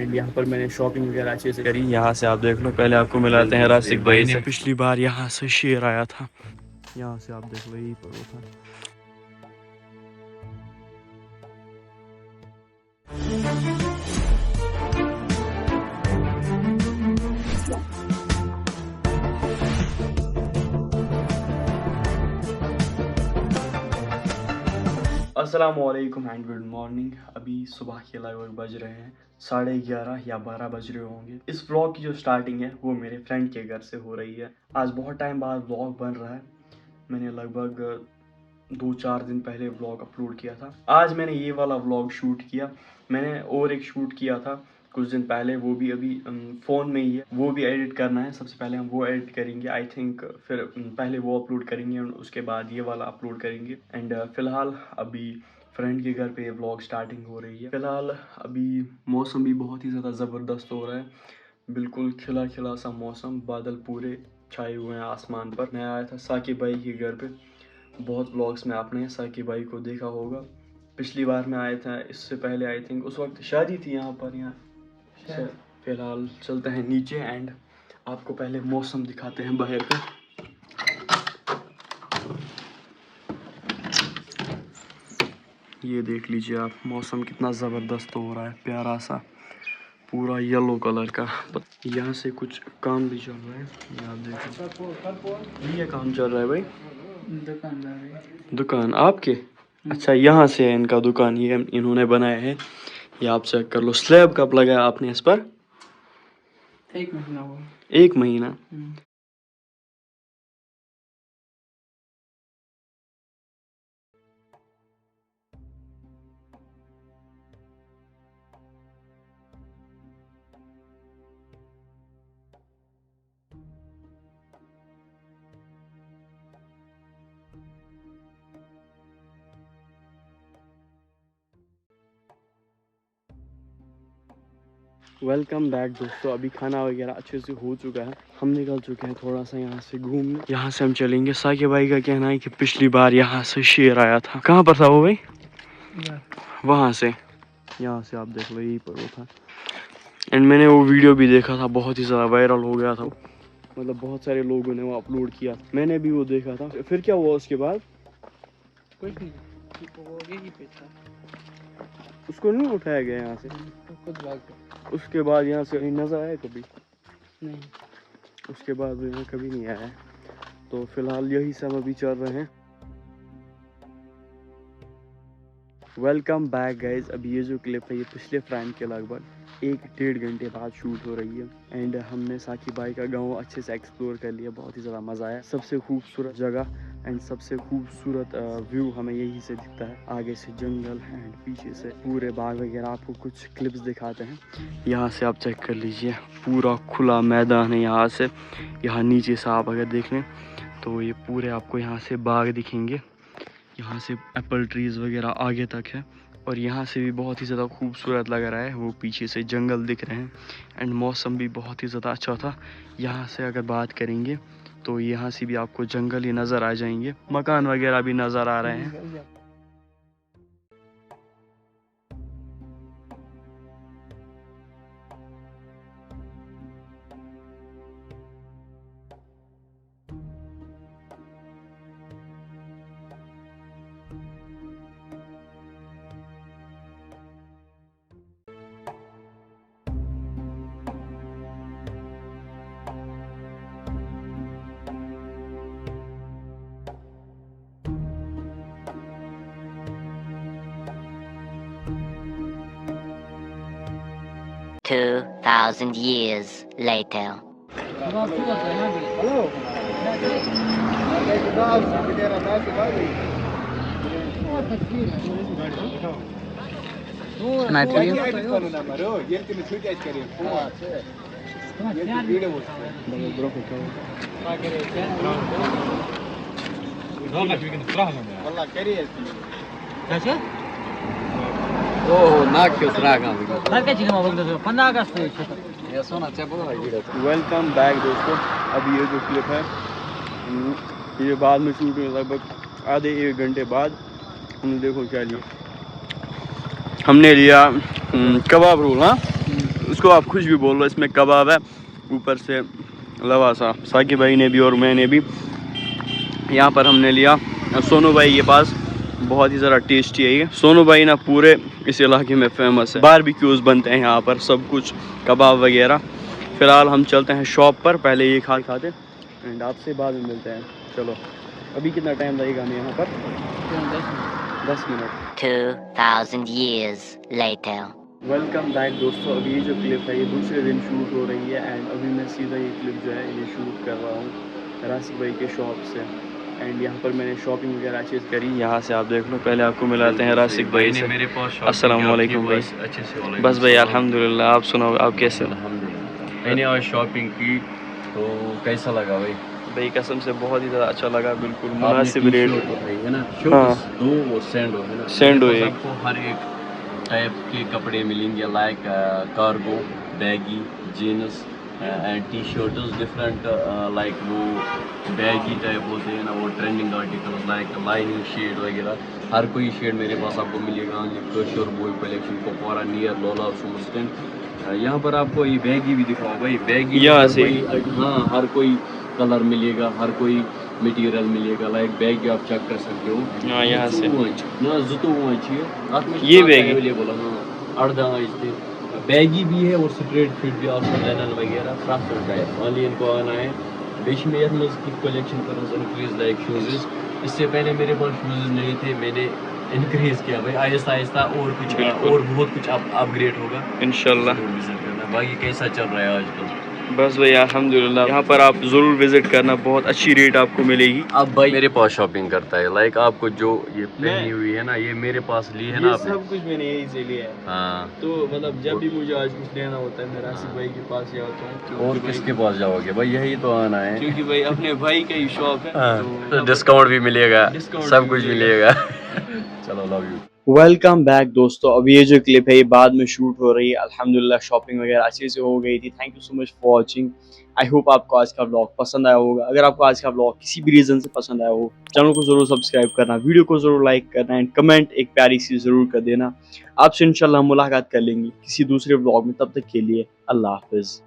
And यहाँ पर मैंने शॉपिंग वगैरह अच्छे से करी। यहाँ से आप देख लो, पहले आपको मिलाते हैं रास्तिक भाई से। पिछली बार यहाँ से शेर आया था, यहाँ से आप देख लो यही पर वो था। अस्सलामुअलैकुम एंड गुड मॉर्निंग। अभी सुबह के लगभग बज रहे हैं 11:30 या 12 बज रहे होंगे। इस व्लॉग की जो स्टार्टिंग है वो मेरे फ्रेंड के घर से हो रही है। आज बहुत टाइम बाद व्लॉग बन रहा है। मैंने लगभग 2-4 दिन पहले व्लॉग अपलोड किया था। आज मैंने ये वाला व्लॉग शूट किया। मैंने और एक शूट किया था कुछ दिन पहले, वो भी अभी फ़ोन में ही है। वो भी एडिट करना है। सबसे पहले हम वो एडिट करेंगे आई थिंक, फिर पहले वो अपलोड करेंगे और उसके बाद ये वाला अपलोड करेंगे। एंड फ़िलहाल अभी फ्रेंड के घर पे ये व्लॉग स्टार्टिंग हो रही है। फ़िलहाल अभी मौसम भी बहुत ही ज़्यादा ज़बरदस्त हो रहा है। बिल्कुल खिला खिला सा मौसम, बादल पूरे छाए हुए हैं आसमान पर। मैं आया था साकिब भाई के घर पे। बहुत व्लॉग्स में आपने साकिब भाई को देखा होगा। पिछली बार मैं आया था, इससे पहले आई थिंक उस वक्त शादी थी यहाँ पर। यहाँ फिलहाल चलते हैं नीचे एंड आपको पहले मौसम दिखाते हैं बाहर का। ये देख लीजिए आप, मौसम कितना ज़बरदस्त हो रहा है, प्यारा सा पूरा येलो कलर का। यहाँ से कुछ काम भी चल रहा है, ये आप देखो। ये काम चल रहा है भाई, दुकान आपके? अच्छा, यहाँ से है इनका दुकान, ये इन्होंने बनाया है। ये आप चेक कर लो। स्लैब कब लगाया आपने इस पर? 1 महीना हुआ। 1 महीना। वेलकम बैक दोस्तों। अभी खाना वगैरह अच्छे से हो चुका है। हम निकल चुके हैं थोड़ा सा यहाँ से घूमने। यहाँ से हम चलेंगे। साकिब भाई का कहना है कि पिछली बार यहाँ से शेर आया था। कहाँ पर था वो भाई? वहाँ से। यहाँ से आप देख लो यही पर वो था। एंड मैंने वो वीडियो भी देखा था, बहुत ही ज़्यादा वायरल हो गया था। मतलब बहुत सारे लोगों ने वो अपलोड किया, मैंने भी वो देखा था। फिर क्या हुआ उसके बाद? कुछ नहीं, वो यही पे था। उसको नहीं उठाया गया यहाँ से? खुद भाग गया। उसके बाद यहाँ से कहीं नजर आया कभी? नहीं। उसके बाद यहाँ कभी नहीं आया है। तो फिलहाल यही सब अभी चल रहे हैं। Welcome back guys. अभी ये जो क्लिप है ये पिछले फ्रेंड के लगभग 1-1.5 घंटे बाद शूट हो रही है। एंड हमने साकिब भाई का गांव अच्छे से एक्सप्लोर कर लिया, बहुत ही ज़्यादा मज़ा आया। सबसे खूबसूरत जगह एंड सबसे खूबसूरत व्यू हमें यही से दिखता है। आगे से जंगल एंड पीछे से पूरे बाग वगैरह। आपको कुछ क्लिप्स दिखाते हैं। यहाँ से आप चेक कर लीजिए, पूरा खुला मैदान है। यहाँ से यहाँ नीचे से आप अगर देख लें तो ये पूरे आपको यहाँ से बाग दिखेंगे। यहाँ से एप्पल ट्रीज वगैरह आगे तक है। और यहाँ से भी बहुत ही ज़्यादा खूबसूरत लग रहा है। वो पीछे से जंगल दिख रहे हैं एंड मौसम भी बहुत ही ज़्यादा अच्छा था। यहाँ से अगर बात करेंगे तो यहाँ से भी आपको जंगल ही नज़र आ जाएंगे, मकान वगैरह भी नज़र आ रहे हैं। $2,000 years later. वेलकम बैक दोस्तों। अभी ये जो क्लिप है ये बाद में शूट हुई, लगभग आधे 1 घंटे बाद। हमने देखो क्या लिया, हमने लिया कबाब रोल। हाँ, उसको आप खुश भी बोल लो, इसमें कबाब है, ऊपर से लवासा। साकिब भाई ने भी और मैंने भी। यहाँ पर हमने लिया सोनू भाई के पास, बहुत ही ज़रा टेस्टी है ये। सोनू भाई ना पूरे इस इलाके में फेमस है, बारबेक्यूज़ बनते हैं यहाँ पर, सब कुछ कबाब वगैरह। फ़िलहाल हम चलते हैं शॉप पर, पहले ये खाते एंड आपसे बाद में मिलते हैं। चलो, अभी कितना टाइम लगेगा हमें यहाँ पर? 10 minute. 2,000 years later. Welcome back दोस्तों। अभी ये जो क्लिप है ये दूसरे दिन शूट हो रही है एंड अभी मैं सीधा ये क्लिप जो है ये शूट कर रहा हूँ रासिक भाई के शॉप से। एंड यहाँ पर मैंने शॉपिंग वगैरह चीज़ करी, यहाँ से आप देख लो। पहले आपको मिलाते हैं रासिक भाई से। मेरे पास अस्सलाम वालेकुम भाई। अच्छे से बस भाई अल्हम्दुलिल्लाह, आप सुनाओ, आप कैसे हो? अल्हम्दुलिल्लाह। मैंने आज शॉपिंग की तो कैसा लगा भाई? भाई कसम से बहुत ही ज़्यादा अच्छा लगा, बिल्कुल आपने मुनासिब रेट। टी-शर्ट उठाई है ना, हाँ। शूज 2 और सैंडो है ना। सैंडो मेरे पास एक। आपको हर एक टाइप के कपड़े मिलेंगे, like cargo, baggy, jeans and T shirts different, like वो बैगी टाइप होते हैं ना, वो trending articles like lining shade वगैरह, हर कोई शेड मेरे पास आपको मिलेगा। Kishore boy collection, Kupwara near लोला सुमस्टन। यहाँ पर आपको ये बैगी भी दिखाओ भाई, बैगी यहाँ से। हाँ, हर कोई कलर मिलेगा, हर कोई मटेरियल मिलेगा, लाइक बैग आप चेक कर सकते हो। हाँ, यहाँ से। ना जुतो ये बैग अवेलेबल, हाँ, 18 इंच थे। बैगी भी है और स्ट्रेट फिट भी ऑप्शन लेनन वगैरह फ्रॉक टाइप वाली इनको आना है। बेश में की कलेक्शन कर इंक्रीज लाइक शूज़। इससे पहले मेरे पास शूज़ नहीं थे, मैंने इंक्रीज किया भाई आहिस्ता आहिस्ता, और कुछ और बहुत कुछ अपग्रेड होगा इंशाल्लाह। विजिट करना। बाकी कैसा चल रहा है आजकल? बस भाई अल्हम्दुलिल्लाह, यहाँ पर आप ज़रूर विज़िट करना, बहुत अच्छी रेट आपको मिलेगी। अब भाई मेरे पास शॉपिंग करता है, लाइक आपको जो ये पहनी हुई है ना, ये मेरे पास ली है ना आपने। सब कुछ मैंने यही से लिया है। हाँ, तो मतलब जब भी मुझे आज कुछ लेना होता है मैं रासिक भाई के पास ही आता हूँ। और किसके पास जाओगे भाई? यही तो आना है, क्योंकि भाई अपने भाई का ही शॉप है, तो डिस्काउंट भी मिलेगा, डिस्काउंट सब भी कुछ मिलेगा। मिलेगा। चलो, लव यू। वेलकम बैक दोस्तों। अभी ये जो क्लिप है ये बाद में शूट हो रही है। अल्हम्दुलिल्लाह शॉपिंग वगैरह अच्छे से हो गई थी। Thank you so much for watching. I hope आपको आज का व्लॉग पसंद आया होगा। अगर आपको आज का व्लॉग किसी भी रीज़न से पसंद आया हो, चैनल को ज़रूर सब्सक्राइब करना, वीडियो को ज़रूर लाइक करना एंड कमेंट एक प्यारी सी ज़रूर कर देना। आपसे इंशाल्लाह मुलाकात कर लेंगे किसी दूसरे व्लॉग में। तब तक के लिए अल्लाह हाफिज़।